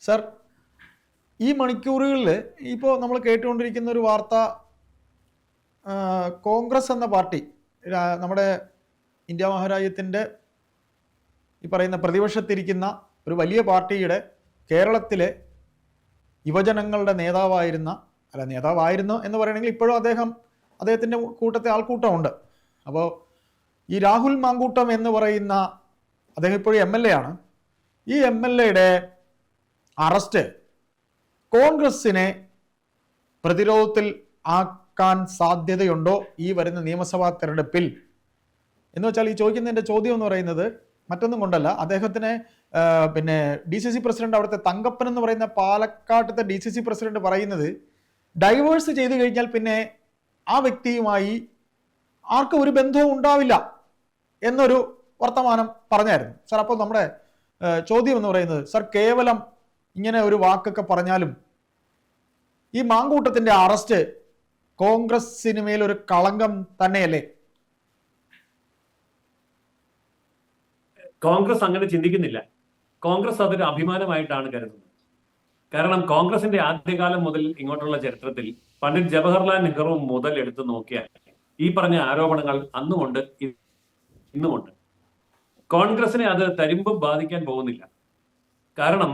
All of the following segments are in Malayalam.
സർ, ഈ മണിക്കൂറുകളിൽ ഇപ്പോൾ നമ്മൾ കേട്ടുകൊണ്ടിരിക്കുന്ന ഒരു വാർത്ത, കോൺഗ്രസ് എന്ന പാർട്ടി നമ്മുടെ ഇന്ത്യ മഹാരാജ്യത്തിൻ്റെ ഈ പറയുന്ന പ്രതിപക്ഷത്തിരിക്കുന്ന ഒരു വലിയ പാർട്ടിയുടെ കേരളത്തിലെ യുവജനങ്ങളുടെ നേതാവായിരുന്നു എന്ന് പറയണമെങ്കിൽ ഇപ്പോഴും അദ്ദേഹത്തിൻ്റെ കൂട്ടത്തെ ആൾക്കൂട്ടമുണ്ട്. അപ്പോൾ ഈ രാഹുൽ മാങ്കൂട്ടം എന്ന് പറയുന്ന അദ്ദേഹം ഇപ്പോഴും MLA ആണ്. ഈ MLAയുടെ അറസ്റ്റ് കോൺഗ്രസിനെ പ്രതിരോധത്തിൽ ആക്കാൻ സാധ്യതയുണ്ടോ ഈ വരുന്ന നിയമസഭാ തെരഞ്ഞെടുപ്പിൽ എന്ന് വെച്ചാൽ, ഈ ചോദിക്കുന്നതിൻ്റെ ചോദ്യം എന്ന് പറയുന്നത് മറ്റൊന്നും കൊണ്ടല്ല. അദ്ദേഹത്തിന് പിന്നെ DCC പ്രസിഡന്റ്, അവിടുത്തെ തങ്കപ്പൻ എന്ന് പറയുന്ന പാലക്കാട്ടത്തെ DCC പ്രസിഡന്റ് പറയുന്നത്, ഡൈവേഴ്സ് ചെയ്തു കഴിഞ്ഞാൽ പിന്നെ ആ വ്യക്തിയുമായി ആർക്കും ഒരു ബന്ധവും ഉണ്ടാവില്ല എന്നൊരു വർത്തമാനം പറഞ്ഞായിരുന്നു സാർ. അപ്പോൾ നമ്മുടെ ചോദ്യം എന്ന് പറയുന്നത്, സാർ, കേവലം ഇങ്ങനെ ഒരു വാക്കൊക്കെ പറഞ്ഞാലും ഈ മാങ്കൂട്ടത്തിന്റെ അറസ്റ്റ് കോൺഗ്രസിന് മേലൊരു കളങ്കം തന്നെയല്ലേ? കോൺഗ്രസ് അങ്ങനെ ചിന്തിക്കുന്നില്ല. കോൺഗ്രസ് അതൊരു അഭിമാനമായിട്ടാണ് കരുതുന്നത്. കാരണം കോൺഗ്രസിന്റെ ആദ്യകാലം മുതൽ ഇങ്ങോട്ടുള്ള ചരിത്രത്തിൽ പണ്ഡിറ്റ് ജവഹർലാൽ നെഹ്റു മുതൽ എടുത്തു നോക്കിയാൽ ഈ പറഞ്ഞ ആരോപണങ്ങൾ അന്നുമുണ്ട്, ഇന്നുമുണ്ട്. കോൺഗ്രസിനെ അത് തരിമ്പും ബാധിക്കാൻ പോകുന്നില്ല. കാരണം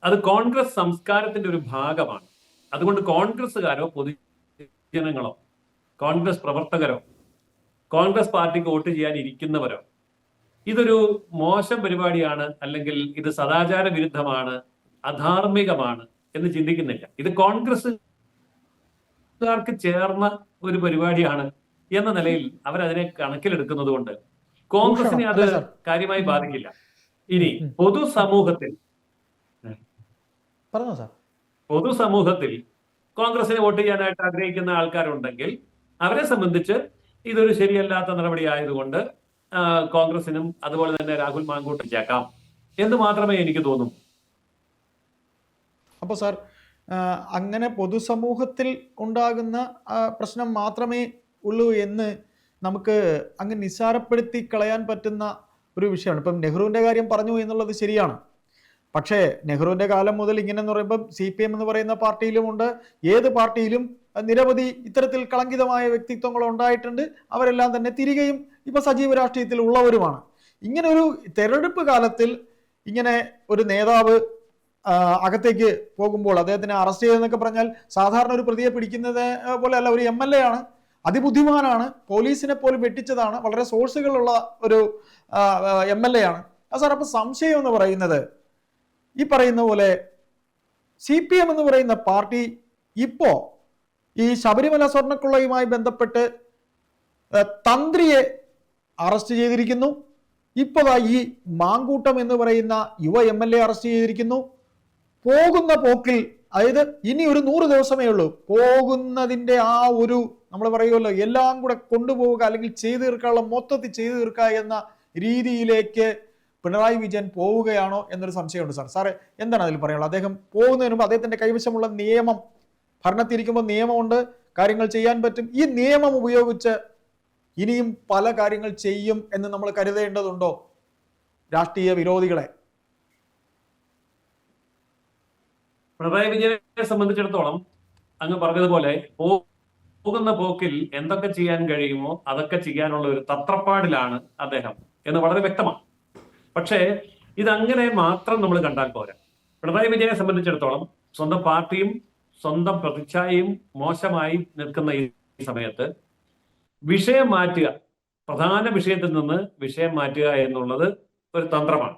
അത് കോൺഗ്രസ് സംസ്കാരത്തിന്റെ ഒരു ഭാഗമാണ്. അതുകൊണ്ട് കോൺഗ്രസ്സുകാരോ പൊതുജനങ്ങളോ കോൺഗ്രസ് പ്രവർത്തകരോ കോൺഗ്രസ് പാർട്ടിക്ക് വോട്ട് ചെയ്യാൻ ഇരിക്കുന്നവരോ ഇതൊരു മോശം പരിപാടിയാണ്, അല്ലെങ്കിൽ ഇത് സദാചാര വിരുദ്ധമാണ്, അധാർമികമാണ് എന്ന് ചിന്തിക്കുന്നില്ല. ഇത് കോൺഗ്രസ്സുകാർക്ക് ചേർന്ന ഒരു പരിപാടിയാണ് എന്ന നിലയിൽ അവരതിനെ കണക്കിലെടുക്കുന്നത് കൊണ്ട് കോൺഗ്രസിനെ അത് കാര്യമായി ബാധിക്കില്ല. ഇനി പൊതുസമൂഹത്തിൽ കോൺഗ്രസിന് വോട്ട് ചെയ്യാനായിട്ട് ആഗ്രഹിക്കുന്ന ആൾക്കാരുണ്ടെങ്കിൽ അവരെ സംബന്ധിച്ച് ഇതൊരു ശരിയല്ലാത്ത നടപടി ആയതുകൊണ്ട് കോൺഗ്രസിനും അതുപോലെ തന്നെ രാഹുൽ മാങ്കൂട്ടം ചേക്കാം എന്ന് മാത്രമേ എനിക്ക് തോന്നൂ. അപ്പോൾ സാർ, അങ്ങനെ പൊതുസമൂഹത്തിൽ ഉണ്ടാകുന്ന പ്രശ്നം മാത്രമേ ഉള്ളൂ എന്ന് നമുക്ക് അങ്ങ് നിസ്സാരപ്പെടുത്തി കളയാൻ പറ്റുന്ന ഒരു വിഷയമാണ്. ഇപ്പം നെഹ്റുവിൻ്റെ കാര്യം പറഞ്ഞു എന്നുള്ളത് ശരിയാണ്. പക്ഷേ നെഹ്റുവിൻ്റെ കാലം മുതൽ ഇങ്ങനെ എന്ന് പറയുമ്പം CPM എന്ന് പറയുന്ന പാർട്ടിയിലുമുണ്ട്, ഏത് പാർട്ടിയിലും നിരവധി ഇത്തരത്തിൽ കളങ്കിതമായ വ്യക്തിത്വങ്ങൾ ഉണ്ടായിട്ടുണ്ട്. അവരെല്ലാം തന്നെ തിരികെയും ഇപ്പൊ സജീവ രാഷ്ട്രീയത്തിൽ ഉള്ളവരുമാണ്. ഇങ്ങനെ ഒരു തെരഞ്ഞെടുപ്പ് കാലത്തിൽ ഇങ്ങനെ ഒരു നേതാവ് അകത്തേക്ക് പോകുമ്പോൾ അദ്ദേഹത്തിനെ അറസ്റ്റ് ചെയ്തെന്നൊക്കെ പറഞ്ഞാൽ സാധാരണ ഒരു പ്രതിയെ പിടിക്കുന്നത് പോലെ അല്ല. ഒരു MLA ആണ്, അതിബുദ്ധിമാനാണ്, പോലീസിനെ പോലും വെട്ടിച്ചതാണ്, വളരെ സോഴ്സുകളുള്ള ഒരു MLA ആണ് സാർ. അപ്പൊ സംശയം എന്ന് പറയുന്നത്, ഈ പറയുന്ന പോലെ CPM എന്ന് പറയുന്ന പാർട്ടി ഇപ്പോ ഈ ശബരിമല സ്വർണ്ണക്കൊള്ളയുമായി ബന്ധപ്പെട്ട് തന്ത്രിയെ അറസ്റ്റ് ചെയ്തിരിക്കുന്നു. ഇപ്പോൾ ഈ മാങ്കൂട്ടം എന്ന് പറയുന്ന യുവ MLA അറസ്റ്റ് ചെയ്തിരിക്കുന്നു. പോകുന്ന പോക്കിൽ, അതായത് ഇനി ഒരു 100 ദിവസമേ ഉള്ളൂ, പോകുന്നതിൻ്റെ ആ ഒരു നമ്മൾ പറയുമല്ലോ എല്ലാം കൂടെ കൊണ്ടുപോവുക അല്ലെങ്കിൽ ചെയ്തു തീർക്കാനുള്ള മൊത്തത്തിൽ ചെയ്തു തീർക്കുക എന്ന രീതിയിലേക്ക് പിണറായി വിജയൻ പോവുകയാണോ എന്നൊരു സംശയമുണ്ട് സാർ. സാറേ, എന്താണ് അതിൽ പറയാനുള്ളത്? അദ്ദേഹം പോകുന്നതിന് മുമ്പ് അദ്ദേഹത്തിന്റെ കൈവശമുള്ള നിയമം, ഭരണത്തിരിക്കുമ്പോൾ നിയമമുണ്ട്, കാര്യങ്ങൾ ചെയ്യാൻ പറ്റും. ഈ നിയമം ഉപയോഗിച്ച് ഇനിയും പല കാര്യങ്ങൾ ചെയ്യും എന്ന് നമ്മൾ കരുതേണ്ടതുണ്ടോ രാഷ്ട്രീയ വിരോധികളെ? പിണറായി വിജയനെ സംബന്ധിച്ചിടത്തോളം അങ്ങ് പറഞ്ഞതുപോലെ പോകുന്ന പോക്കിൽ എന്തൊക്കെ ചെയ്യാൻ കഴിയുമോ അതൊക്കെ ചെയ്യാനുള്ള ഒരു തത്രപ്പാടിലാണ് അദ്ദേഹം എന്ന് വളരെ വ്യക്തമാണ്. പക്ഷേ ഇതങ്ങനെ മാത്രം നമ്മൾ കണ്ടാൽ പോരാ. പിണറായി വിജയനെ സംബന്ധിച്ചിടത്തോളം സ്വന്തം പാർട്ടിയും സ്വന്തം പ്രതിച്ഛായയും മോശമായി നിൽക്കുന്ന ഈ സമയത്ത് വിഷയം മാറ്റുക, പ്രധാന വിഷയത്തിൽ നിന്ന് വിഷയം മാറ്റുക എന്നുള്ളത് ഒരു തന്ത്രമാണ്.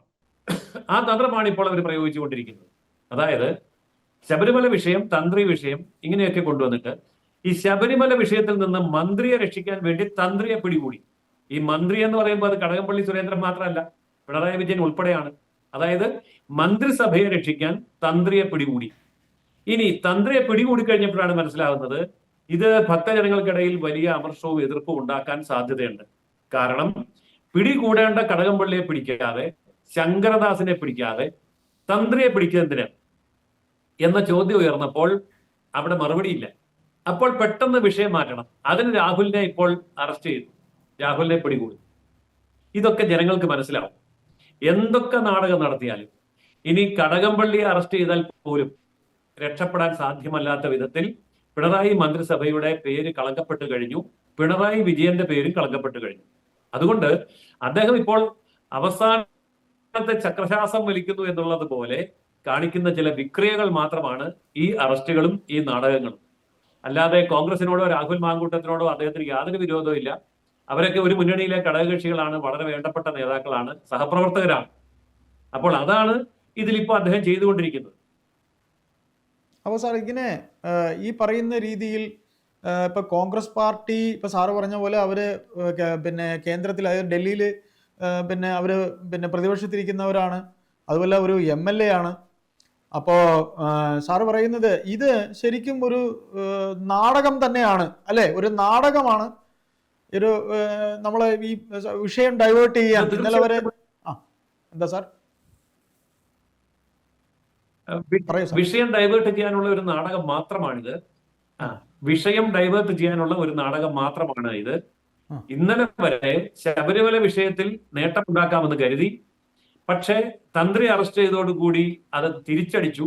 ആ തന്ത്രമാണ് ഇപ്പോൾ അവർ പ്രയോഗിച്ചുകൊണ്ടിരിക്കുന്നത്. അതായത് ശബരിമല വിഷയം, തന്ത്രി വിഷയം ഇങ്ങനെയൊക്കെ കൊണ്ടുവന്നിട്ട് ഈ ശബരിമല വിഷയത്തിൽ നിന്ന് മന്ത്രിയെ രക്ഷിക്കാൻ വേണ്ടി തന്ത്രിയെ പിടികൂടി. ഈ മന്ത്രി എന്ന് പറയുമ്പോൾ അത് കടകംപള്ളി സുരേന്ദ്രൻ മാത്രമല്ല, പിണറായി വിജയൻ ഉൾപ്പെടെയാണ്. അതായത് മന്ത്രിസഭയെ രക്ഷിക്കാൻ തന്ത്രിയെ പിടികൂടി. ഇനി തന്ത്രിയെ പിടികൂടി കഴിഞ്ഞപ്പോഴാണ് മനസ്സിലാകുന്നത് ഇത് ഭക്തജനങ്ങൾക്കിടയിൽ വലിയ അമർഷവും എതിർപ്പും ഉണ്ടാക്കാൻ സാധ്യതയുണ്ട്. കാരണം പിടികൂടേണ്ട കടകംപള്ളിയെ പിടിക്കാതെ, ശങ്കരദാസിനെ പിടിക്കാതെ തന്ത്രിയെ പിടിക്കുന്നതിന് എന്ന ചോദ്യം ഉയർന്നപ്പോൾ അവിടെ മറുപടിയില്ല. അപ്പോൾ പെട്ടെന്ന് വിഷയം മാറ്റണം. അതിന് രാഹുലിനെ ഇപ്പോൾ അറസ്റ്റ് ചെയ്തു, രാഹുലിനെ പിടികൂടി. ഇതൊക്കെ ജനങ്ങൾക്ക് മനസ്സിലാവും. എന്തൊക്കെ നാടകം നടത്തിയാലും ഇനി കടകംപള്ളിയെ അറസ്റ്റ് ചെയ്താൽ പോലും രക്ഷപ്പെടാൻ സാധ്യമല്ലാത്ത വിധത്തിൽ പിണറായി മന്ത്രിസഭയുടെ പേര് കളങ്കപ്പെട്ടു കഴിഞ്ഞു, പിണറായി വിജയന്റെ പേരും കളങ്കപ്പെട്ടു കഴിഞ്ഞു. അതുകൊണ്ട് അദ്ദേഹം ഇപ്പോൾ അവസാനത്തെ ചക്രശ്വാസം വലിക്കുന്നു എന്നുള്ളത് പോലെ കാണിക്കുന്ന ചില വിക്രിയകൾ മാത്രമാണ് ഈ അറസ്റ്റുകളും ഈ നാടകങ്ങളും. അല്ലാതെ കോൺഗ്രസിനോടോ രാഹുൽ മാങ്കൂട്ടത്തിനോടോ അദ്ദേഹത്തിന് യാതൊരു വിരോധവും ഇല്ല. അവരൊക്കെ ഒരു മുന്നണിയിലെ ഘടകകക്ഷികളാണ്, വളരെ വേണ്ടപ്പെട്ട നേതാക്കളാണ്, സഹപ്രവർത്തകരാണ്. അപ്പോൾ അതാണ് ഇതിലിപ്പോ അദ്ദേഹം ചെയ്തുകൊണ്ടിരിക്കുന്നത്. അപ്പോൾ സാർ ഇങ്ങനെ ഈ പറയുന്ന രീതിയിൽ ഇപ്പൊ കോൺഗ്രസ് പാർട്ടി ഇപ്പൊ സാറ് പറഞ്ഞ പോലെ അവര് പിന്നെ കേന്ദ്രത്തിൽ, അതായത് ഡൽഹിയിൽ പിന്നെ അവര് പിന്നെ പ്രതിപക്ഷത്തിരിക്കുന്നവരാണ്, അതുപോലെ ഒരു MLA ആണ്. അപ്പോൾ സാറ് പറയുന്നത് ഇത് ശരിക്കും ഒരു നാടകം തന്നെയാണ് അല്ലെ, ഒരു നാടകമാണ്. ഒരു നമ്മളെ ഈ വിഷയം ഡൈവേർട്ട് ചെയ്യാൻ ഇന്നലെ വരെ എന്താ സാർ വിഷയം ഡൈവേർട്ട് ചെയ്യാനുള്ള ഒരു നാടകം മാത്രമാണിത്. വിഷയം ഡൈവേർട്ട് ചെയ്യാനുള്ള ഒരു നാടകം മാത്രമാണ് ഇത്. ഇന്നലെ വരെ ശബരിമല വിഷയത്തിൽ നേട്ടമുണ്ടാക്കാമെന്ന് കരുതി, പക്ഷേ തന്ത്രി അറസ്റ്റ് ചെയ്തതോടുകൂടി അത് തിരിച്ചടിച്ചു.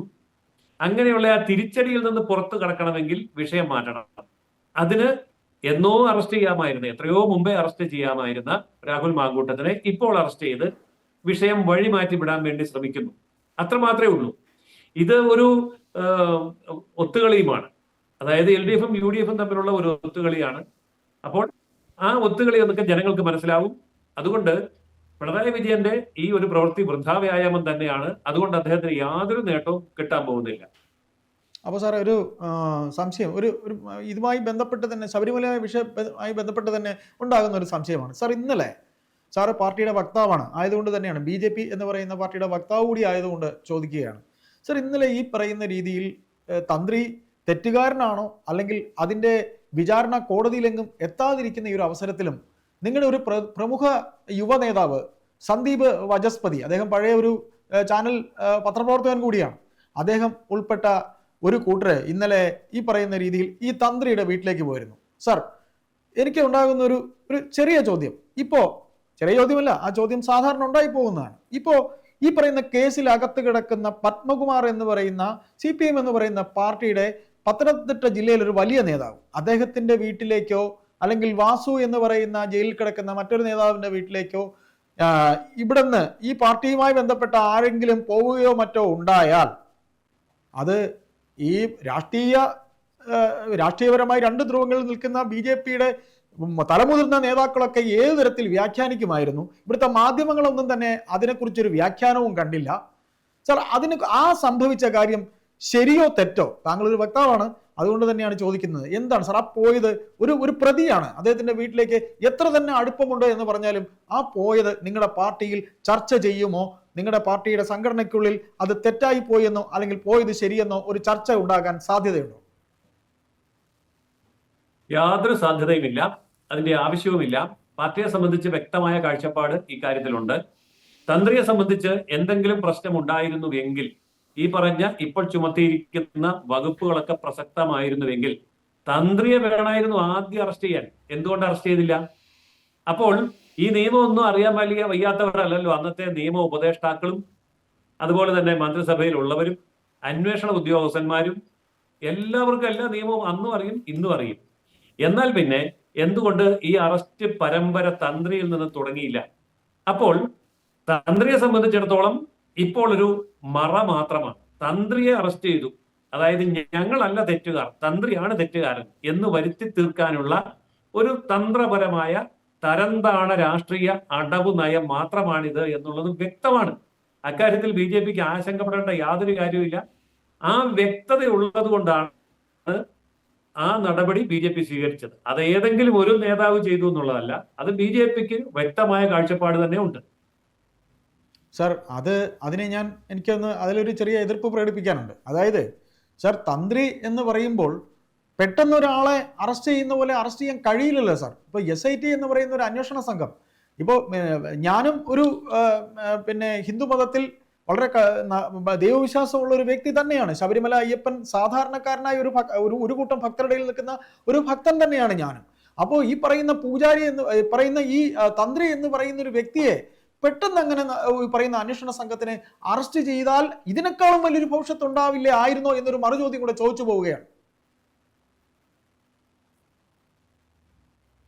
അങ്ങനെയുള്ള ആ തിരിച്ചടിയിൽ നിന്ന് പുറത്തു കടക്കണമെങ്കിൽ വിഷയം മാറ്റണം. അതിന് എന്നോ അറസ്റ്റ് ചെയ്യാമായിരുന്നു, എത്രയോ മുമ്പേ അറസ്റ്റ് ചെയ്യാമായിരുന്ന രാഹുൽ മാങ്കൂട്ടത്തിനെ ഇപ്പോൾ അറസ്റ്റ് ചെയ്ത് വിഷയം വഴി മാറ്റി വിടാൻ വേണ്ടി ശ്രമിക്കുന്നു. അത്രമാത്രമേ ഉള്ളൂ. ഇത് ഒരു ഒത്തുകളിയുമാണ്. അതായത് LDF-ഉം UDF-ഉം തമ്മിലുള്ള ഒരു ഒത്തുകളിയാണ്. അപ്പോൾ ആ ഒത്തുകളി എന്നൊക്കെ ജനങ്ങൾക്ക് മനസ്സിലാവും. അതുകൊണ്ട് പിണറായി വിജയന്റെ ഈ ഒരു പ്രവൃത്തി വൃഥാവ്യായാമം തന്നെയാണ്. അതുകൊണ്ട് അദ്ദേഹത്തിന് യാതൊരു നേട്ടവും കിട്ടാൻ പോകുന്നില്ല. അപ്പോൾ സാർ ഒരു സംശയം, ഒരു ഇതുമായി ബന്ധപ്പെട്ട് തന്നെ, ശബരിമല വിഷയവുമായി ബന്ധപ്പെട്ട് തന്നെ ഉണ്ടാകുന്ന ഒരു സംശയമാണ് സാർ. ഇന്നലെ സാറ് പാർട്ടിയുടെ വക്താവാണ് ആയതുകൊണ്ട് തന്നെയാണ്, BJP എന്ന് പറയുന്ന പാർട്ടിയുടെ വക്താവ് കൂടി ആയതുകൊണ്ട് ചോദിക്കുകയാണ് സാർ. ഇന്നലെ ഈ പറയുന്ന രീതിയിൽ തന്ത്രി തെറ്റുകാരനാണോ, അല്ലെങ്കിൽ അതിൻ്റെ വിചാരണ കോടതിയിലെങ്ങും എത്താതിരിക്കുന്ന ഈ ഒരു അവസരത്തിലും നിങ്ങളുടെ ഒരു പ്രമുഖ യുവ നേതാവ് സന്ദീപ് വചസ്പതി, അദ്ദേഹം പഴയ ഒരു ചാനൽ പത്രപ്രവർത്തകൻ കൂടിയാണ്, അദ്ദേഹം ഉൾപ്പെട്ട ഒരു കൂട്ടര് ഇന്നലെ ഈ പറയുന്ന രീതിയിൽ ഈ തന്ത്രിയുടെ വീട്ടിലേക്ക് പോയിരുന്നു. സാർ, എനിക്ക് ഉണ്ടാകുന്ന ഒരു ചെറിയ ചോദ്യം, ഇപ്പോൾ ചെറിയ ചോദ്യമല്ല, ആ ചോദ്യം സാധാരണ ഉണ്ടായി പോകുന്നതാണ്. ഇപ്പോൾ ഈ പറയുന്ന കേസിൽ അകത്ത് കിടക്കുന്ന പത്മകുമാർ എന്ന് പറയുന്ന CPM എന്ന് പറയുന്ന പാർട്ടിയുടെ പത്തനംതിട്ട ജില്ലയിൽ ഒരു വലിയ നേതാവ്, അദ്ദേഹത്തിന്റെ വീട്ടിലേക്കോ അല്ലെങ്കിൽ വാസു എന്ന് പറയുന്ന ജയിലിൽ കിടക്കുന്ന മറ്റൊരു നേതാവിന്റെ വീട്ടിലേക്കോ ഇവിടുന്ന് ഈ പാർട്ടിയുമായി ബന്ധപ്പെട്ട ആരെങ്കിലും പോവുകയോ മറ്റോ ഉണ്ടായാൽ അത് ഈ രാഷ്ട്രീയപരമായി രണ്ട് ധ്രുവങ്ങളിൽ നിൽക്കുന്ന BJP-യുടെ തലമുതിർന്ന നേതാക്കളൊക്കെ ഏത് തരത്തിൽ വ്യാഖ്യാനിക്കുമായിരുന്നു. ഇവിടുത്തെ മാധ്യമങ്ങളൊന്നും തന്നെ അതിനെക്കുറിച്ചൊരു വ്യാഖ്യാനവും കണ്ടില്ല. സാർ, ആ സംഭവിച്ച കാര്യം ശരിയോ തെറ്റോ? താങ്കളൊരു വക്താവാണ്, അതുകൊണ്ട് തന്നെയാണ് ചോദിക്കുന്നത്. എന്താണ് സാർ ആ പോയത്? ഒരു പ്രതിയാണ്, അദ്ദേഹത്തിന്റെ വീട്ടിലേക്ക് എത്ര തന്നെ അടുപ്പമുണ്ടോ എന്ന് പറഞ്ഞാലും ആ പോയത് നിങ്ങളുടെ പാർട്ടിയിൽ ചർച്ച ചെയ്യുമോ? നിങ്ങളുടെ പാർട്ടിയുടെ സംഘടനയ്ക്കുള്ളിൽ അത് തെറ്റായി പോയെന്നോ അല്ലെങ്കിൽ പോയത് ശരിയെന്നോ ഒരു ചർച്ച ഉണ്ടാകാൻ സാധ്യതയുണ്ടോ? യാതൊരു സാധ്യതയുമില്ല, അതിന്റെ ആവശ്യവുമില്ല. പാർട്ടിയെ സംബന്ധിച്ച് വ്യക്തമായ കാഴ്ചപ്പാട് ഇക്കാര്യത്തിലുണ്ട്. തന്ത്രിയെ സംബന്ധിച്ച് എന്തെങ്കിലും പ്രശ്നം ഉണ്ടായിരുന്നുവെങ്കിൽ, ഈ പറഞ്ഞ ഇപ്പോൾ ചുമത്തിയിരിക്കുന്ന വകുപ്പുകളൊക്കെ പ്രസക്തമായിരുന്നുവെങ്കിൽ തന്ത്രിയെ വേണമായിരുന്നു ആദ്യം അറസ്റ്റ് ചെയ്യാൻ. എന്തുകൊണ്ട് അറസ്റ്റ് ചെയ്തില്ല? അപ്പോൾ ഈ നിയമമൊന്നും അറിയാൻ വയ്യാത്തവരല്ലല്ലോ അന്നത്തെ നിയമ ഉപദേഷ്ടാക്കളും അതുപോലെ തന്നെ മന്ത്രിസഭയിലുള്ളവരും അന്വേഷണ ഉദ്യോഗസ്ഥന്മാരും. എല്ലാവർക്കും എല്ലാ നിയമവും അന്നും അറിയും, ഇന്നും അറിയും. എന്നാൽ പിന്നെ എന്തുകൊണ്ട് ഈ അറസ്റ്റ് പരമ്പര തന്ത്രിയിൽ നിന്ന് തുടങ്ങിയില്ല? അപ്പോൾ തന്ത്രിയെ സംബന്ധിച്ചിടത്തോളം ഇപ്പോൾ ഒരു മറ മാത്രമാണ്. തന്ത്രിയെ അറസ്റ്റ് ചെയ്തു, അതായത് ഞങ്ങളല്ല തെറ്റുകാർ, തന്ത്രിയാണ് തെറ്റുകാരൻ എന്ന് വരുത്തി തീർക്കാനുള്ള ഒരു തന്ത്രപരമായ തരംതാണ രാഷ്ട്രീയ അടവ് നയം മാത്രമാണിത് എന്നുള്ളത് വ്യക്തമാണ്. അക്കാര്യത്തിൽ BJP-ക്ക് ആശങ്കപ്പെടേണ്ട യാതൊരു കാര്യവുമില്ല. ആ വ്യക്തത ഉള്ളത് കൊണ്ടാണ് ആ നടപടി BJP സ്വീകരിച്ചത്. അത് ഏതെങ്കിലും ഒരു നേതാവ് ചെയ്തു എന്നുള്ളതല്ല, അത് BJP-ക്ക് വ്യക്തമായ കാഴ്ചപ്പാട് തന്നെ ഉണ്ട്. സാർ, എനിക്കൊന്ന് അതിലൊരു ചെറിയ എതിർപ്പ് പ്രകടിപ്പിക്കാനുണ്ട്. അതായത് സാർ, തന്ത്രി എന്ന് പറയുമ്പോൾ പെട്ടെന്ന് ഒരാളെ അറസ്റ്റ് ചെയ്യുന്ന പോലെ അറസ്റ്റ് ചെയ്യാൻ കഴിയില്ലല്ലോ സാർ. ഇപ്പോൾ SIT എന്ന് പറയുന്ന ഒരു അന്വേഷണ സംഘം, ഇപ്പോൾ ഞാനും ഒരു പിന്നെ ഹിന്ദു മതത്തിൽ വളരെ ദൈവവിശ്വാസമുള്ള ഒരു വ്യക്തി തന്നെയാണ്. ശബരിമല അയ്യപ്പൻ സാധാരണക്കാരനായ ഒരു കൂട്ടം ഭക്തരുടെ ഇടയിൽ നിൽക്കുന്ന ഒരു ഭക്തൻ തന്നെയാണ് ഞാനും. അപ്പോൾ ഈ പറയുന്ന പൂജാരി എന്ന് പറയുന്ന ഈ തന്ത്രി എന്ന് പറയുന്ന ഒരു വ്യക്തിയെ പെട്ടെന്ന് അങ്ങനെ പറയുന്ന അന്വേഷണ സംഘത്തിനെ അറസ്റ്റ് ചെയ്താൽ ഇതിനേക്കാളും വലിയൊരു ഭവിഷ്യത്ത് ഉണ്ടാവില്ലേ ആയിരുന്നോ എന്നൊരു മറുചോദ്യം കൂടെ ചോദിച്ചു പോവുകയാണ്.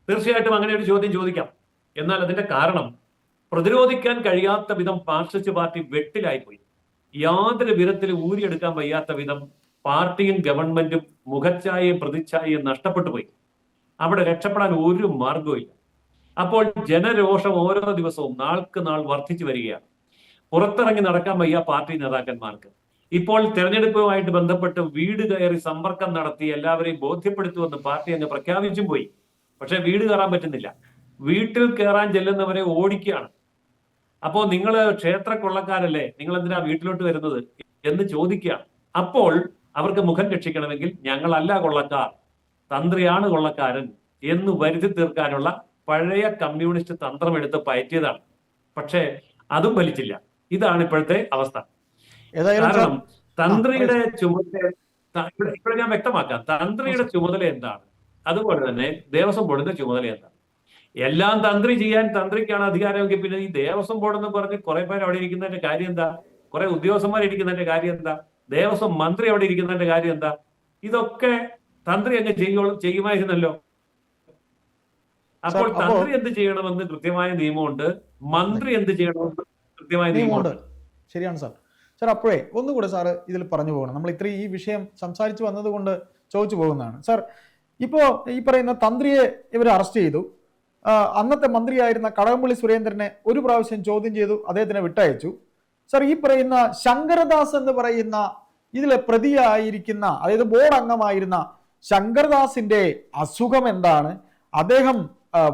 തീർച്ചയായിട്ടും അങ്ങനെ ഒരു ചോദ്യം ചോദിക്കാം. എന്നാൽ അതിന്റെ കാരണം പ്രതിരോധിക്കാൻ കഴിയാത്ത വിധം മാർക്സിസ്റ്റ് പാർട്ടി വെട്ടിലായിപ്പോയി. യാതൊരു വിധത്തിലും ഊരിയെടുക്കാൻ വയ്യാത്ത വിധം പാർട്ടിയും ഗവൺമെന്റും മുഖച്ഛായയും പ്രതിച്ഛായയും നഷ്ടപ്പെട്ടു പോയി. അവിടെ രക്ഷപ്പെടാൻ ഒരു മാർഗവും ഇല്ല. അപ്പോൾ ജനരോഷം ഓരോ ദിവസവും നാൾക്ക് നാൾ വർദ്ധിച്ചു വരികയാണ്. പുറത്തിറങ്ങി നടക്കാൻ വയ്യ പാർട്ടി നേതാക്കന്മാർക്ക്. ഇപ്പോൾ തെരഞ്ഞെടുപ്പുമായിട്ട് ബന്ധപ്പെട്ട് വീട് കയറി സമ്പർക്കം നടത്തി എല്ലാവരെയും ബോധ്യപ്പെടുത്തുമെന്ന് പാർട്ടി അങ്ങ് പ്രഖ്യാപിച്ചും പോയി. പക്ഷെ വീട് കയറാൻ പറ്റുന്നില്ല. വീട്ടിൽ കയറാൻ ചെല്ലുന്നവരെ ഓടിക്കുകയാണ്. അപ്പോ നിങ്ങൾ ക്ഷേത്ര കൊള്ളക്കാരല്ലേ, നിങ്ങൾ എന്തിനാ വീട്ടിലോട്ട് വരുന്നത് എന്ന് ചോദിക്കുകയാണ്. അപ്പോൾ അവർക്ക് മുഖം രക്ഷിക്കണമെങ്കിൽ ഞങ്ങളല്ല കൊള്ളക്കാർ, തന്ത്രിയാണ് കൊള്ളക്കാരൻ എന്ന് വരുത്തി തീർക്കാനുള്ള പഴയ കമ്മ്യൂണിസ്റ്റ് തന്ത്രം എടുത്ത് പയറ്റിയതാണ്. പക്ഷേ അതും ഫലിച്ചില്ല. ഇതാണ് ഇപ്പോഴത്തെ അവസ്ഥ. കാരണം തന്ത്രിയുടെ ചുമതല ഇവിടെ ഞാൻ വ്യക്തമാക്കാം. തന്ത്രിയുടെ ചുമതല എന്താണ്, അതുപോലെ തന്നെ ദേവസ്വം ബോർഡിന്റെ ചുമതല എന്താണ്. എല്ലാം തന്ത്രി ചെയ്യാൻ തന്ത്രിക്കാണ് അധികാരമെങ്കിൽ പിന്നെ ഈ ദേവസ്വം ബോർഡ് എന്ന് പറഞ്ഞ് കുറെ പേര് അവിടെ ഇരിക്കുന്നതിന്റെ കാര്യം എന്താ? കുറെ ഉദ്യോഗസ്ഥന്മാർ ഇരിക്കുന്നതിന്റെ കാര്യം എന്താ? ദേവസ്വം മന്ത്രി അവിടെ ഇരിക്കുന്നതിന്റെ കാര്യം എന്താ? ഇതൊക്കെ തന്ത്രി അങ്ങ് ചെയ്യുമായിരുന്നല്ലോ. അപ്പോൾ തന്ത്രി എന്ത് ചെയ്യണമെന്ന് കൃത്യമായ നിയമമുണ്ട്, മന്ത്രി എന്ത് ചെയ്യണമെന്ന് കൃത്യമായ നിയമമുണ്ട്. ശരിയാണ് സാർ. സാർ അപ്പോഴേ ഒന്നുകൂടെ സാറ് ഇതിൽ പറഞ്ഞു പോകണം. നമ്മൾ ഇത്രയും ഈ വിഷയം സംസാരിച്ചു വന്നത് കൊണ്ട് ചോദിച്ചു പോകുന്നതാണ്. സാർ, ഇപ്പോ ഈ പറയുന്ന തന്ത്രിയെ ഇവർ അറസ്റ്റ് ചെയ്തു. അന്നത്തെ മന്ത്രിയായിരുന്ന കടകംപള്ളി സുരേന്ദ്രനെ ഒരു പ്രാവശ്യം ചോദ്യം ചെയ്തു, അദ്ദേഹത്തിനെ വിട്ടയച്ചു. സാർ, ഈ പറയുന്ന ശങ്കരദാസ് എന്ന് പറയുന്ന ഇതിലെ പ്രതിയായിരിക്കുന്ന, അതായത് ബോർഡ് അംഗമായിരുന്ന ശങ്കർദാസിന്റെ അസുഖം എന്താണ്, അദ്ദേഹം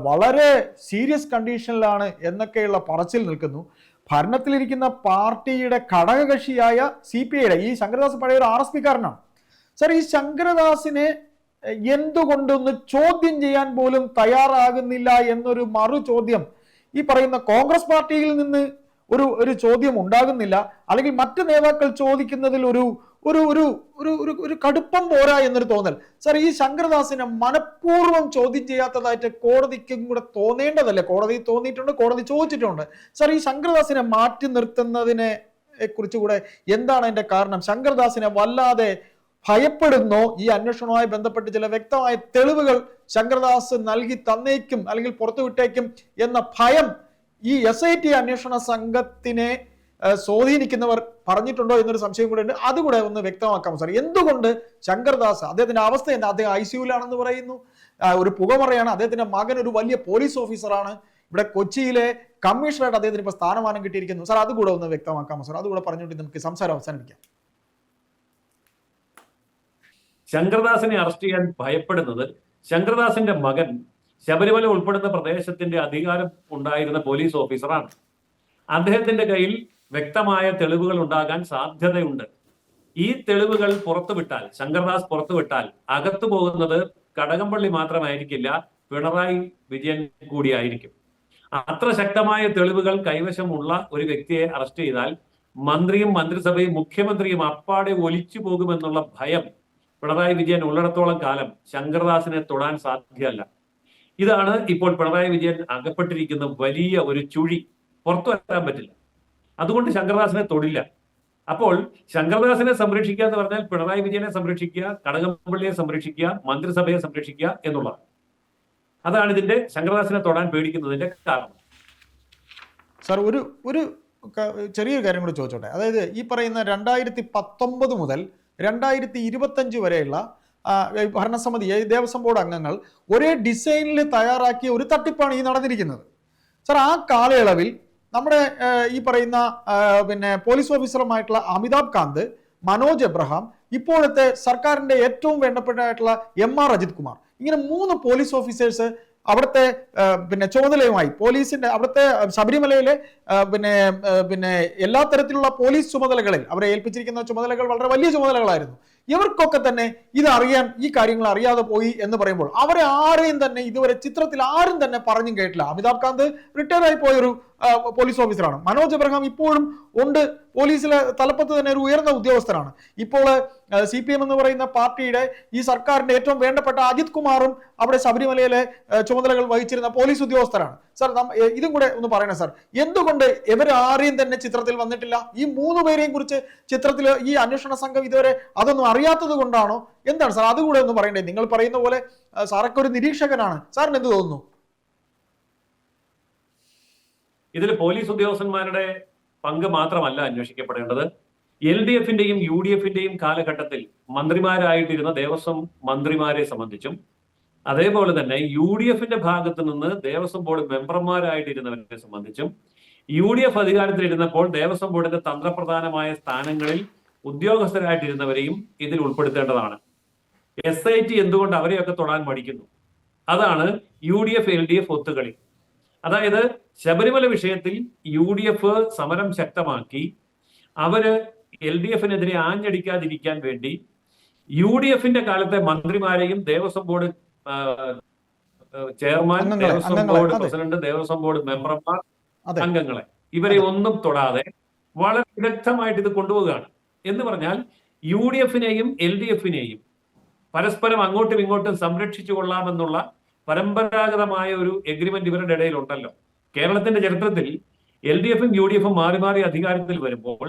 വളരെ സീരിയസ് കണ്ടീഷനിലാണ് എന്നൊക്കെയുള്ള പറച്ചിൽ നിൽക്കുന്നു. ഭരണത്തിലിരിക്കുന്ന പാർട്ടിയുടെ ഘടകകക്ഷിയായ CPIയുടെ ഈ ശങ്കരദാസ് പഴയ ഒരു RSP കാരനാണ്. സാർ, ഈ ശങ്കരദാസിനെ എന്തുകൊണ്ടൊന്ന് ചോദ്യം ചെയ്യാൻ പോലും തയ്യാറാകുന്നില്ല എന്നൊരു മറു ചോദ്യം ഈ പറയുന്ന കോൺഗ്രസ് പാർട്ടിയിൽ നിന്ന് ഒരു ചോദ്യം ഉണ്ടാകുന്നില്ല, അല്ലെങ്കിൽ മറ്റു നേതാക്കൾ ചോദിക്കുന്നതിൽ ഒരു ഒരു ഒരു ഒരു ഒരു കടുപ്പം പോരാ എന്നൊരു തോന്നൽ. സാർ, ഈ ശങ്കരദാസിനെ മനഃപൂർവ്വം ചോദ്യം ചെയ്യാത്തതായിട്ട് കോടതിക്കും കൂടെ തോന്നേണ്ടതല്ലേ? കോടതി തോന്നിയിട്ടുണ്ട്, കോടതി ചോദിച്ചിട്ടുണ്ട്. സാർ, ഈ ശങ്കരദാസിനെ മാറ്റി നിർത്തുന്നതിനെ കുറിച്ച് കൂടെ എന്താണ് അതിന്റെ കാരണം? ശങ്കരദാസിനെ വല്ലാതെ ഭയപ്പെടുന്നോ? ഈ അന്വേഷണവുമായി ബന്ധപ്പെട്ട് ചില വ്യക്തമായ തെളിവുകൾ ശങ്കരദാസ് നൽകി തന്നേക്കും അല്ലെങ്കിൽ പുറത്തുവിട്ടേക്കും എന്ന ഭയം ഈ SIT അന്വേഷണ സംഘത്തിനെ സ്വാധീനിക്കുന്നവർ പറഞ്ഞിട്ടുണ്ടോ എന്നൊരു സംശയം കൂടെ ഉണ്ട്. അതുകൂടെ ഒന്ന് വ്യക്തമാക്കാം സാർ. എന്തുകൊണ്ട് ശങ്കർദാസ്, അദ്ദേഹത്തിന്റെ അവസ്ഥ എന്താ? അദ്ദേഹം ICUലാണെന്ന് പറയുന്നു, ഒരു പുകമറയാണ്. അദ്ദേഹത്തിന്റെ മകൻ ഒരു വലിയ പോലീസ് ഓഫീസറാണ്. ഇവിടെ കൊച്ചിയിലെ കമ്മീഷണറായിട്ട് അദ്ദേഹത്തിന് ഇപ്പൊ സ്ഥാനമാനം കിട്ടിയിരിക്കുന്നു. സാർ, അതുകൂടെ ഒന്ന് വ്യക്തമാക്കാമോ സാർ? അതുകൂടെ പറഞ്ഞുകൊണ്ട് നമുക്ക് സംസാരം അവസാനിപ്പിക്കാം. ശങ്കർദാസിനെ അറസ്റ്റ് ചെയ്യാൻ ഭയപ്പെടുന്നത് ശങ്കർദാസിന്റെ മകൻ ശബരിമല ഉൾപ്പെടുന്ന പ്രദേശത്തിന്റെ അധികാരം ഉണ്ടായിരുന്ന പോലീസ് ഓഫീസറാണ്. അദ്ദേഹത്തിന്റെ കയ്യിൽ വ്യക്തമായ തെളിവുകൾ ഉണ്ടാകാൻ സാധ്യതയുണ്ട്. ഈ തെളിവുകൾ പുറത്തുവിട്ടാൽ, ശങ്കർദാസ് പുറത്തുവിട്ടാൽ അകത്തു പോകുന്നത് കടകംപള്ളി മാത്രമായിരിക്കില്ല, പിണറായി വിജയൻ കൂടിയായിരിക്കും. അത്ര ശക്തമായ തെളിവുകൾ കൈവശമുള്ള ഒരു വ്യക്തിയെ അറസ്റ്റ് ചെയ്താൽ മന്ത്രിയും മന്ത്രിസഭയും മുഖ്യമന്ത്രിയും അപ്പാടെ ഒലിച്ചു പോകുമെന്നുള്ള ഭയം പിണറായി വിജയൻ ഉള്ളിടത്തോളം കാലം ശങ്കർദാസിനെ തൊടാൻ സാധ്യമല്ല. ഇതാണ് ഇപ്പോൾ പിണറായി വിജയൻ അകപ്പെട്ടിരിക്കുന്ന വലിയ ഒരു ചുഴി. പുറത്തു വരാൻ പറ്റില്ല. അതുകൊണ്ട് ശങ്കർദാസിനെ തൊടില്ല. അപ്പോൾ ശങ്കർദാസിനെ സംരക്ഷിക്കുക എന്ന് പറഞ്ഞാൽ പിണറായി വിജയനെ സംരക്ഷിക്കുക, കടകംപള്ളിയെ സംരക്ഷിക്കുക, മന്ത്രിസഭയെ സംരക്ഷിക്കുക എന്നുള്ളതാണ്. അതാണ് ഇതിന്റെ ശങ്കർദാസിനെ തൊടാൻ പേടിക്കുന്നതിന്റെ കാരണം. സാർ, ഒരു ചെറിയൊരു കാര്യം കൂടി ചോദിച്ചോട്ടെ. അതായത് ഈ പറയുന്ന 2019 മുതൽ 2025 വരെയുള്ള ഭരണസമിതി, ദേവസ്വം ബോർഡ് അംഗങ്ങൾ ഒരേ ഡിസൈനിൽ തയ്യാറാക്കിയ ഒരു തട്ടിപ്പാണ് ഈ നടന്നിരിക്കുന്നത്. സാർ, ആ കാലയളവിൽ നമ്മുടെ ഈ പറയുന്ന പോലീസ് ഓഫീസറുമായിട്ടുള്ള അമിതാഭ് കാന്ത്, മനോജ് എബ്രഹാം, ഇപ്പോഴത്തെ സർക്കാരിന്റെ ഏറ്റവും വേണ്ടപ്പെട്ടായിട്ടുള്ള MR അജിത് കുമാർ, ഇങ്ങനെ 3 പോലീസ് ഓഫീസേഴ്സ് അവിടുത്തെ ചുമതലയുമായി പോലീസിന്റെ അവിടുത്തെ ശബരിമലയിലെ എല്ലാ തരത്തിലുള്ള പോലീസ് ചുമതലകളിൽ അവരെ ഏൽപ്പിച്ചിരിക്കുന്ന ചുമതലകൾ വളരെ വലിയ ചുമതലകളായിരുന്നു. ഇവർക്കൊക്കെ തന്നെ ഇത് അറിയാൻ, ഈ കാര്യങ്ങൾ അറിയാതെ പോയി എന്ന് പറയുമ്പോൾ അവരെ ആരെയും തന്നെ ഇതുവരെ ചിത്രത്തിൽ ആരും തന്നെ പറഞ്ഞും കേട്ടില്ല. അമിതാഭ് കാന്ത് റിട്ടയർ ആയി പോയൊരു പോലീസ് ഓഫീസറാണ്. മനോജ് എബ്രഹാം ഇപ്പോഴും ഉണ്ട്, പോലീസിലെ തലപ്പത്ത് തന്നെ ഒരു ഉയർന്ന ഉദ്യോഗസ്ഥനാണ്. ഇപ്പോൾ CPM എന്ന് പറയുന്ന പാർട്ടിയുടെ ഈ സർക്കാരിന്റെ ഏറ്റവും വേണ്ടപ്പെട്ട അജിത് കുമാറും അവിടെ ശബരിമലയിലെ ചുമതലകൾ വഹിച്ചിരുന്ന പോലീസ് ഉദ്യോഗസ്ഥരാണ്. സാർ ഇതും കൂടെ ഒന്ന് പറയണേ സാർ, എന്തുകൊണ്ട് ഇവരാരെയും തന്നെ ചിത്രത്തിൽ വന്നിട്ടില്ല? ഈ 3 പേരെയും കുറിച്ച് ചിത്രത്തിൽ ഈ അന്വേഷണ സംഘം ഇതുവരെ അതൊന്നും അറിയാത്തത് കൊണ്ടാണോ? എന്താണ് സാർ അതുകൂടെ ഒന്ന് പറയണ്ടേ? നിങ്ങൾ പറയുന്ന പോലെ സാറൊക്കെ ഒരു നിരീക്ഷകനാണ്, സാറിന് എന്ത് തോന്നുന്നു? ഇതിൽ പോലീസ് ഉദ്യോഗസ്ഥന്മാരുടെ പങ്ക് മാത്രമല്ല അന്വേഷിക്കപ്പെടേണ്ടത്. LDFന്റെയും UDFന്റെയും കാലഘട്ടത്തിൽ മന്ത്രിമാരായിട്ടിരുന്ന ദേവസ്വം മന്ത്രിമാരെ സംബന്ധിച്ചും അതേപോലെ തന്നെ UDFന്റെ ഭാഗത്ത് നിന്ന് ദേവസ്വം ബോർഡ് മെമ്പർമാരായിട്ടിരുന്നവരെ സംബന്ധിച്ചും UDF അധികാരത്തിലിരുന്നപ്പോൾ ദേവസ്വം ബോർഡിന്റെ തന്ത്രപ്രധാനമായ സ്ഥാനങ്ങളിൽ ഉദ്യോഗസ്ഥരായിട്ടിരുന്നവരെയും ഇതിൽ ഉൾപ്പെടുത്തേണ്ടതാണ്. SIT എന്തുകൊണ്ട് അവരെയൊക്കെ തൊടാൻ മടിക്കുന്നു? അതാണ് UDF LDF ഒത്തുകളി. അതായത് ശബരിമല വിഷയത്തിൽ UDF സമരം ശക്തമാക്കി അവര് LDFനെതിരെ ആഞ്ഞടിക്കാതിരിക്കാൻ വേണ്ടി UDFന്റെ കാലത്തെ മന്ത്രിമാരെയും Devaswom board chairman, Devaswom board president, Devaswom board മെമ്പർമാർ, അംഗങ്ങളെ ഇവരെ ഒന്നും തൊടാതെ വളരെ വിദഗ്ധമായിട്ട് ഇത് കൊണ്ടുപോവുകയാണ്. എന്ന് പറഞ്ഞാൽ UDFനെയും LDFനെയും പരസ്പരം അങ്ങോട്ടും ഇങ്ങോട്ടും സംരക്ഷിച്ചു കൊള്ളാമെന്നുള്ള പരമ്പരാഗതമായ ഒരു എഗ്രിമെന്റ് ഇവരുടെ ഇടയിൽ ഉണ്ടല്ലോ. കേരളത്തിന്റെ ചരിത്രത്തിൽ LDFും UDFും മാറി മാറി അധികാരത്തിൽ വരുമ്പോൾ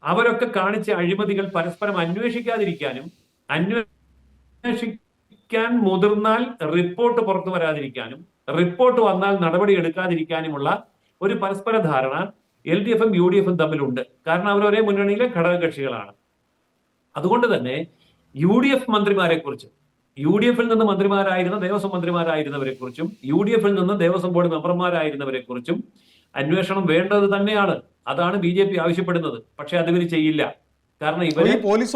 അവരൊക്കെ കാണിച്ച അഴിമതികൾ പരസ്പരം അന്വേഷിക്കാതിരിക്കാനും അന്വേഷിക്കാൻ മുതിർന്നാൽ റിപ്പോർട്ട് പുറത്തു വരാതിരിക്കാനും റിപ്പോർട്ട് വന്നാൽ നടപടി എടുക്കാതിരിക്കാനുമുള്ള ഒരു പരസ്പര ധാരണ LDFും UDFും തമ്മിലുണ്ട്. കാരണം അവർ ഒരേ മുന്നണിയിലെ ഘടകകക്ഷികളാണ്. അതുകൊണ്ട് തന്നെ UDF മന്ത്രിമാരെ കുറിച്ചും UDFിൽ നിന്ന് മന്ത്രിമാരായിരുന്ന ദേവസ്വം മന്ത്രിമാരായിരുന്നവരെ കുറിച്ചും UDFിൽ നിന്ന് ദേവസ്വം ബോർഡ് മെമ്പർമാരായിരുന്നവരെ കുറിച്ചും അന്വേഷണം വേണ്ടത് തന്നെയാണ്. അതാണ് BJP ആവശ്യപ്പെടുന്നത്. പക്ഷെ അതിവർ ചെയ്യില്ല. കാരണം ഇവര് പോലീസ്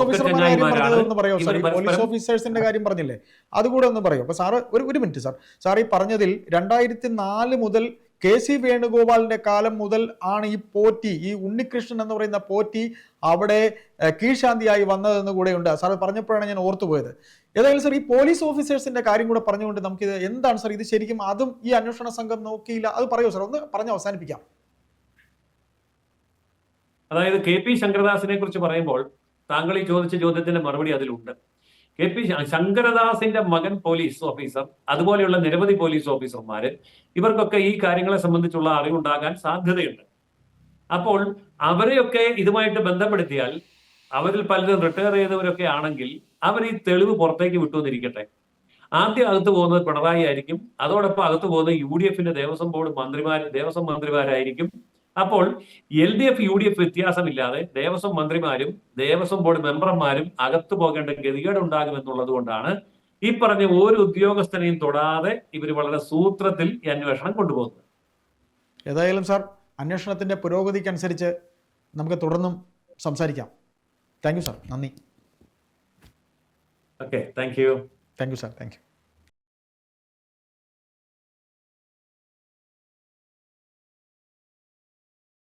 ഓഫീസേഴ്സിന്റെ കാര്യം പറഞ്ഞില്ലേ, അതുകൂടെ ഒന്ന് പറയോ? അപ്പൊ സാറ് ഒരു മിനിറ്റ് സാർ ഈ പറഞ്ഞതിൽ 2004 മുതൽ KC വേണുഗോപാലിന്റെ കാലം മുതൽ ആണ് ഈ പോറ്റി, ഈ ഉണ്ണികൃഷ്ണൻ എന്ന് പറയുന്ന പോറ്റി അവിടെ കീഴ്ശാന്തിയായി വന്നതെന്ന് കൂടെ ഉണ്ട്. സാർ പറഞ്ഞപ്പോഴാണ് ഞാൻ ഓർത്തുപോയത്. ഏതായാലും സാർ ഈ പോലീസ് ഓഫീസേഴ്സിന്റെ കാര്യം കൂടെ പറഞ്ഞുകൊണ്ട് നമുക്കിത് എന്താണ് സാർ ഇത് ശരിക്കും അതും ഈ അന്വേഷണ സംഘം നോക്കിയില്ല, അത് പറയോ സാർ? ഒന്ന് പറഞ്ഞ് അവസാനിപ്പിക്കാം. അതായത് KP ശങ്കരദാസിനെ കുറിച്ച് പറയുമ്പോൾ താങ്കൾ ഈ ചോദിച്ച ചോദ്യത്തിന്റെ മറുപടി അതിലുണ്ട്. KP ശങ്കരദാസിന്റെ മകൻ പോലീസ് ഓഫീസർ, അതുപോലെയുള്ള നിരവധി പോലീസ് ഓഫീസർമാര്, ഇവർക്കൊക്കെ ഈ കാര്യങ്ങളെ സംബന്ധിച്ചുള്ള അറിവുണ്ടാകാൻ സാധ്യതയുണ്ട്. അപ്പോൾ അവരെയൊക്കെ ഇതുമായിട്ട് ബന്ധപ്പെടുത്തിയാൽ അവരിൽ പലരും റിട്ടയർ ചെയ്തവരൊക്കെ ആണെങ്കിൽ അവർ ഈ തെളിവ് പുറത്തേക്ക് വിട്ടുവന്നിരിക്കട്ടെ. ആദ്യം അകത്ത് പോകുന്നത് പിണറായി ആയിരിക്കും, അതോടൊപ്പം അകത്ത് പോകുന്നത് UDFന്റെ ദേവസ്വം ബോർഡ് ദേവസ്വം മന്ത്രിമാരായിരിക്കും. അപ്പോൾ LDF UDF വ്യത്യാസമില്ലാതെ ദേവസ്വം മന്ത്രിമാരും ദേവസ്വം ബോർഡ് മെമ്പർമാരും അകത്തു പോകേണ്ട ഗതികേട് ഉണ്ടാകുമെന്നുള്ളത് കൊണ്ടാണ് ഈ പറഞ്ഞ ഒരു ഉദ്യോഗസ്ഥനെയും തൊടാതെ ഇവർ വളരെ സൂത്രത്തിൽ ഈ അന്വേഷണം കൊണ്ടുപോകുന്നത്. ഏതായാലും സാർ അന്വേഷണത്തിന്റെ പുരോഗതിക്കനുസരിച്ച് നമുക്ക് തുടർന്നും സംസാരിക്കാം. താങ്ക് യു സാർ, നന്ദി. Okay, thank you. Thank you sir, thank you.